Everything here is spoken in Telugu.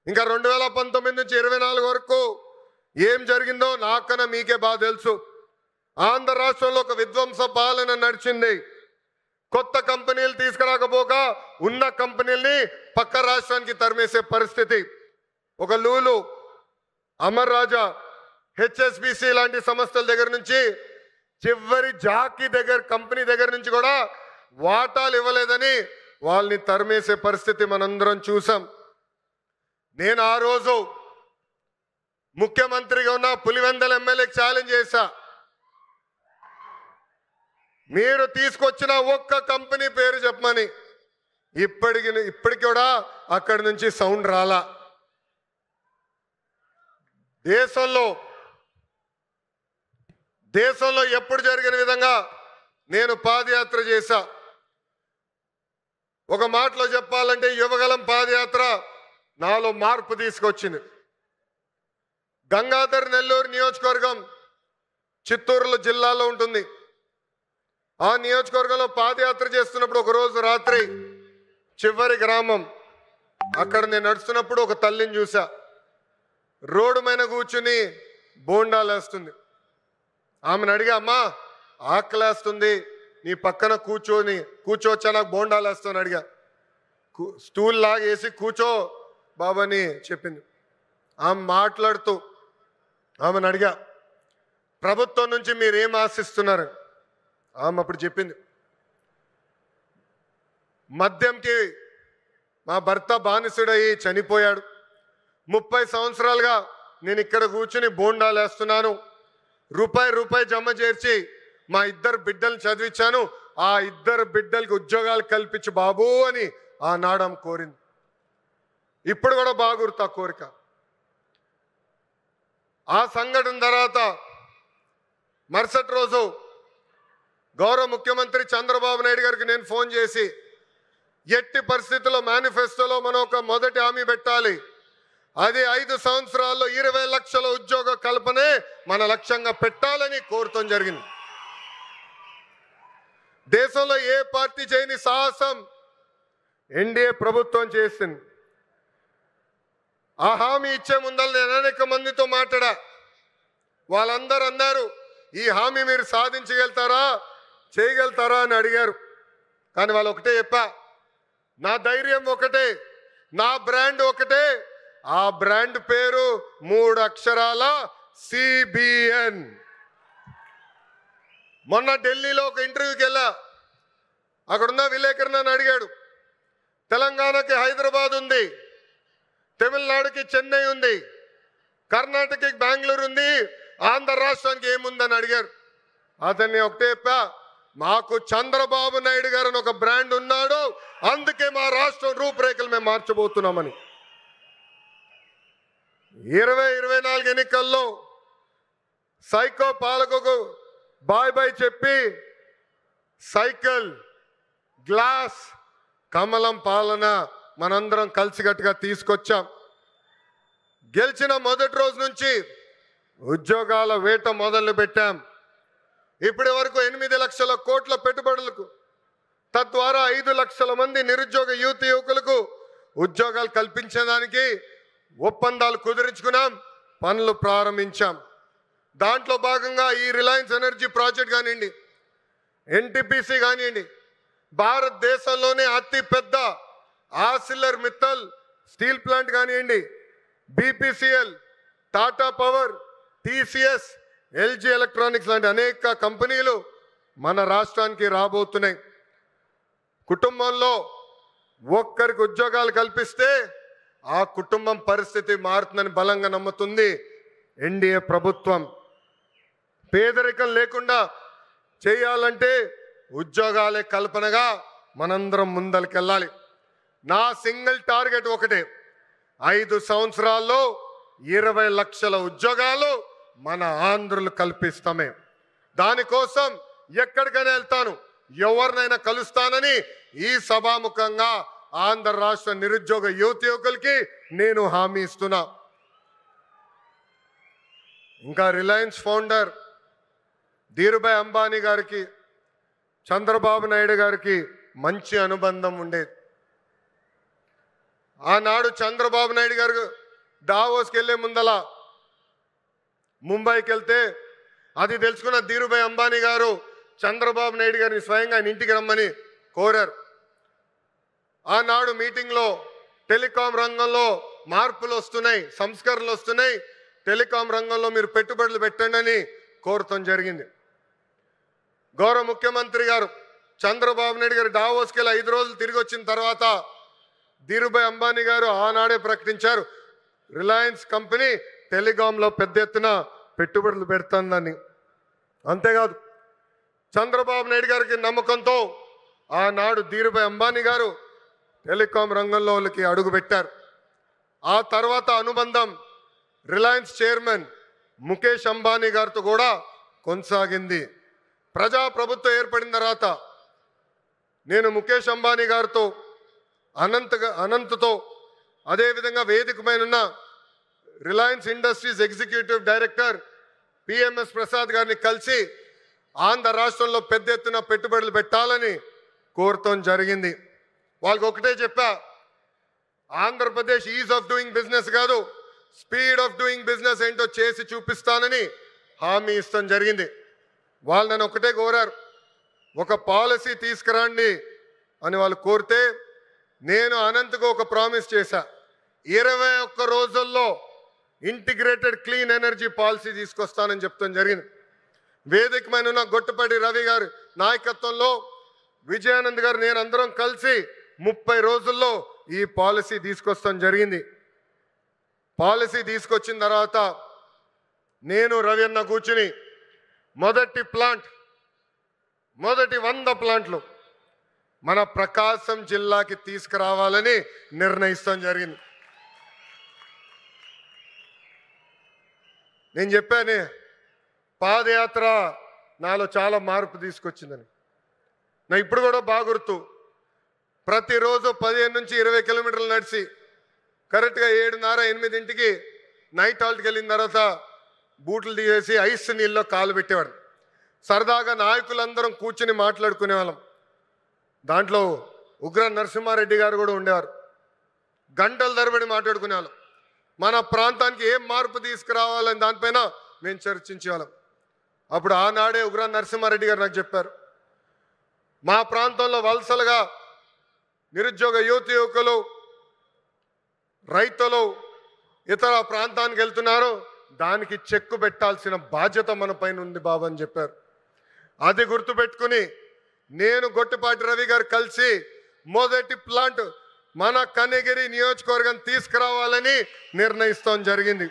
ఇంకా 2019 నుంచి 24 వరకు ఏం జరిగిందో నాకన్నా మీకే బాగా తెలుసు. ఆంధ్ర రాష్ట్రంలో ఒక విధ్వంస పాలన నడిచింది. కొత్త కంపెనీలు తీసుకురాకపోగా ఉన్న కంపెనీల్ని పక్క రాష్ట్రానికి తరిమేసే పరిస్థితి. ఒక లూలు, అమర్ రాజా, హెచ్ఎస్బిసి లాంటి సంస్థల దగ్గర నుంచి చివరి జాకీ దగ్గర కంపెనీ దగ్గర నుంచి కూడా వాటాలు ఇవ్వలేదని వాళ్ళని తరిమేసే పరిస్థితి మనందరం చూసాం. నేను ఆ రోజు ముఖ్యమంత్రిగా ఉన్న పులివెందల ఎమ్మెల్యేకి ఛాలెంజ్ చేశా, మీరు తీసుకొచ్చిన ఒక్క కంపెనీ పేరు చెప్పమని. ఇప్పటికి కూడా అక్కడి నుంచి సౌండ్ రాలా. దేశంలో ఎప్పుడు జరిగిన విధంగా నేను పాదయాత్ర చేశా. ఒక మాటలో చెప్పాలంటే యువగలం పాదయాత్ర నాలో మార్పు తీసుకొచ్చింది. గంగాధర్ నెల్లూరు నియోజకవర్గం చిత్తూరు జిల్లాలో ఉంటుంది. ఆ నియోజకవర్గంలో పాదయాత్ర చేస్తున్నప్పుడు ఒకరోజు రాత్రి చివరి గ్రామం అక్కడ నేను నడుస్తున్నప్పుడు ఒక తల్లిని చూసా. రోడ్డు మీద కూర్చుని బోండాలు వేస్తుంది. ఆమెను అడిగా, అమ్మా ఆకలేస్తుంది, నీ పక్కన కూర్చోవచ్చా, నాకు బోండాలు వేస్తాను అడిగా. స్టూల్ లాగా వేసి కూర్చో బాబాని చెప్పింది. ఆమె మాట్లాడుతూ ఆమెను అడిగా, ప్రభుత్వం నుంచి మీరేం ఆశిస్తున్నారు? ఆమె అప్పుడు చెప్పింది, మద్యంకి మా భర్త బానిసుడయి చనిపోయాడు. 30 సంవత్సరాలుగా నేను ఇక్కడ కూర్చుని బోండాలు వేస్తున్నాను. రూపాయి జమ చేర్చి మా 2 బిడ్డలు చదివించాను. ఆ 2 బిడ్డలకి ఉద్యోగాలు కల్పించు బాబు అని ఆనాడు ఆమె కోరింది. ఇప్పుడు కూడా బాగా గుర్తు ఆ కోరిక. ఆ సంఘటన తర్వాత మరుసటి రోజు గౌరవ ముఖ్యమంత్రి చంద్రబాబు నాయుడు గారికి నేను ఫోన్ చేసి, ఎట్టి పరిస్థితుల్లో మేనిఫెస్టోలో మనం ఒక మొదటి హామీ పెట్టాలి. అది 5 సంవత్సరాల్లో 20 లక్షల ఉద్యోగ కల్పనే మన లక్ష్యంగా పెట్టాలని కోరటం జరిగింది. దేశంలో ఏ పార్టీ చేయని సాహసం ఎన్డీఏ ప్రభుత్వం చేసింది. ఆ హామీ ఇచ్చే ముందర నేను అనేక మందితో మాట్లాడా. వాళ్ళందరూ అన్నారు, ఈ హామీ మీరు సాధించగలుగుతారా, చేయగలుగుతారా అని అడిగారు. కానీ వాళ్ళు ఒకటే చెప్పా, నా ధైర్యం ఒకటే, నా బ్రాండ్ ఒకటే. ఆ బ్రాండ్ పేరు 3 అక్షరాల సిబిఎన్. మొన్న ఢిల్లీలో ఒక ఇంటర్వ్యూకి వెళ్ళా. అక్కడున్న విలేకరు నన్ను అడిగాడు, తెలంగాణకి హైదరాబాద్ ఉంది, తమిళనాడుకి చెన్నై ఉంది, కర్ణాటకకి బెంగళూరు ఉంది, ఆంధ్ర రాష్ట్రానికి ఏముందని అడిగారు. అతన్ని ఒకటే చెప్పా, మాకు చంద్రబాబు నాయుడు గారు అని ఒక బ్రాండ్ ఉన్నాడు, అందుకే మా రాష్ట్రం రూపురేఖలు మేము మార్చబోతున్నామని. 2024 ఎన్నికల్లో సైకో పాలకుకు బాయ్ చెప్పి సైకిల్, గ్లాస్, కమలం పాలన మనందరం కలిసికట్టుగా తీసుకొచ్చాం. గెలిచిన మొదటి రోజు నుంచి ఉద్యోగాల వేట మొదలు పెట్టాం. ఇప్పటి వరకు 8 లక్షల కోట్ల పెట్టుబడులకు, తద్వారా 5 లక్షల మంది నిరుద్యోగ యువకులకు ఉద్యోగాలు కల్పించడానికి ఒప్పందాలు కుదుర్చుకున్నాం, పనులు ప్రారంభించాం. దాంట్లో భాగంగా ఈ రిలయన్స్ ఎనర్జీ ప్రాజెక్ట్ కానివ్వండి, ఎన్టీపీసీ కానివ్వండి, భారతదేశంలోనే అతి పెద్ద ఆర్సిలర్ మిత్తల్ స్టీల్ ప్లాంట్ కానివ్వండి, BPCL, Tata power, TCS, LG electronics లాంటి అనేక కంపెనీలు మన రాష్ట్రానికి రాబోతున్నాయి. కుటుంబంలో ఒక్కరికి ఉద్యోగాలు కల్పిస్తే ఆ కుటుంబం పరిస్థితి మారుతుందని బలంగా నమ్ముతుంది ఎన్డీఏ ప్రభుత్వం. పేదరికం లేకుండా చేయాలంటే ఉద్యోగాలే కల్పనగా మనందరం ముందరికెళ్ళాలి. నా సింగిల్ టార్గెట్ ఒకటే, 5 సంవత్సరాల్లో 20 లక్షల ఉద్యోగాలు మన ఆంధ్రులు కల్పిస్తామే. దానికోసం ఎక్కడికైనా వెళ్తాను, ఎవరినైనా కలుస్తానని ఈ సభాముఖంగా ఆంధ్ర రాష్ట్ర నిరుద్యోగ యువకులకి నేను హామీ ఇస్తున్నా. ఇంకా రిలయన్స్ ఫౌండర్ ధీరుభాయ్ అంబానీ గారికి, చంద్రబాబు నాయుడు గారికి మంచి అనుబంధం ఉండేది. ఆనాడు చంద్రబాబు నాయుడు గారు దావోస్కి వెళ్ళే ముందల ముంబైకి వెళ్తే అది తెలుసుకున్న ధీరుభాయ్ అంబానీ గారు చంద్రబాబు నాయుడు గారిని స్వయంగా ఆయన ఇంటికి రమ్మని కోరారు. ఆనాడు మీటింగ్లో టెలికాం రంగంలో మార్పులు వస్తున్నాయి, సంస్కరణలు వస్తున్నాయి, టెలికాం రంగంలో మీరు పెట్టుబడులు పెట్టండి అని కోరటం జరిగింది. గౌరవ ముఖ్యమంత్రి గారు చంద్రబాబు నాయుడు గారు డావోస్కి వెళ్ళి 5 రోజులు తిరిగి వచ్చిన తర్వాత ధీరుభాయ్ అంబానీ గారు ఆనాడే ప్రకటించారు, రిలయన్స్ కంపెనీ టెలికాంలో పెద్ద ఎత్తున పెట్టుబడులు పెడుతుందని. అంతేకాదు చంద్రబాబు నాయుడు గారికి నమ్మకంతో ఆనాడు ధీరుభాయ్ అంబానీ గారు టెలికాం రంగంలో వాళ్ళకి అడుగు పెట్టారు. ఆ తర్వాత అనుబంధం రిలయన్స్ చైర్మన్ ముఖేష్ అంబానీ గారితో కూడా కొనసాగింది. ప్రజాప్రభుత్వం ఏర్పడిన తర్వాత నేను ముఖేష్ అంబానీ గారితో అనంత్తో అదేవిధంగా వేదిక పైన ఉన్న Reliance industries executive director PMS Prasad గారిని కలిసి ఆంధ్ర రాష్ట్రంలో పెద్ద ఎత్తున పెట్టుబడులు పెట్టాలని కోరటం జరిగింది. వాళ్ళకి ఒకటే చెప్పా, Andhra Pradesh is of doing business కాదు, స్పీడ్ ఆఫ్ డూయింగ్ బిజినెస్ ఏంటో చేసి చూపిస్తానని హామీ ఇస్తాం జరిగింది. వాళ్ళు నన్ను ఒకటే కోరారు, ఒక పాలసీ తీసుకురండి అని వాళ్ళు కోరితే నేను అనంతగా ఒక ప్రామిస్ చేశా, 21 రోజుల్లో ఇంటిగ్రేటెడ్ క్లీన్ ఎనర్జీ పాలసీ తీసుకొస్తానని చెప్తాం జరిగింది. వేదిక మీద ఉన్న గొట్టపాటి రవి గారి నాయకత్వంలో విజయానంద్ గారు నేను అందరం కలిసి 30 రోజుల్లో ఈ పాలసీ తీసుకొస్తాం జరిగింది. పాలసీ తీసుకొచ్చిన తర్వాత నేను రవి అన్న కూర్చుని మొదటి 100 ప్లాంట్లు మన ప్రకాశం జిల్లాకి తీసుకురావాలని నిర్ణయిస్తాం జరిగింది. నేను చెప్పాను, పాదయాత్ర నాలో చాలా మార్పు తీసుకొచ్చిందని. నా ఇప్పుడు కూడా బాగా గుర్తు, ప్రతిరోజు 15 నుంచి 20 కిలోమీటర్లు నడిచి కరెక్ట్గా 7:30-8కి నైట్ హాల్ట్కి వెళ్ళిన తర్వాత బూట్లు తీసేసి ఐస్ నీళ్ళలో కాలు పెట్టేవాడు. సరదాగా నాయకులందరం కూర్చుని మాట్లాడుకునే వాళ్ళం. దాంట్లో ఉగ్ర నరసింహారెడ్డి గారు కూడా ఉండేవారు. గంటల తరబడి మాట్లాడుకునేవాళ్ళం. మన ప్రాంతానికి ఏం మార్పు తీసుకురావాలని దానిపైన మేము చర్చించేవాళ్ళం. అప్పుడు ఆనాడే ఉగ్ర నరసింహారెడ్డి గారు నాకు చెప్పారు, మా ప్రాంతంలో వలసలుగా నిరుద్యోగ యువకులు రైతులు ఇతర ప్రాంతానికి వెళ్తున్నారు, దానికి చెక్కు పెట్టాల్సిన బాధ్యత మన పైన ఉంది బాబు అని చెప్పారు. అది గుర్తుపెట్టుకుని నేను గొట్టిపాటి రవి గారు కలిసి మొదటి ప్లాంట్ మన కనిగిరి నియోజకవర్గం తీసుకురావాలని నిర్ణయిస్తాం జరిగింది.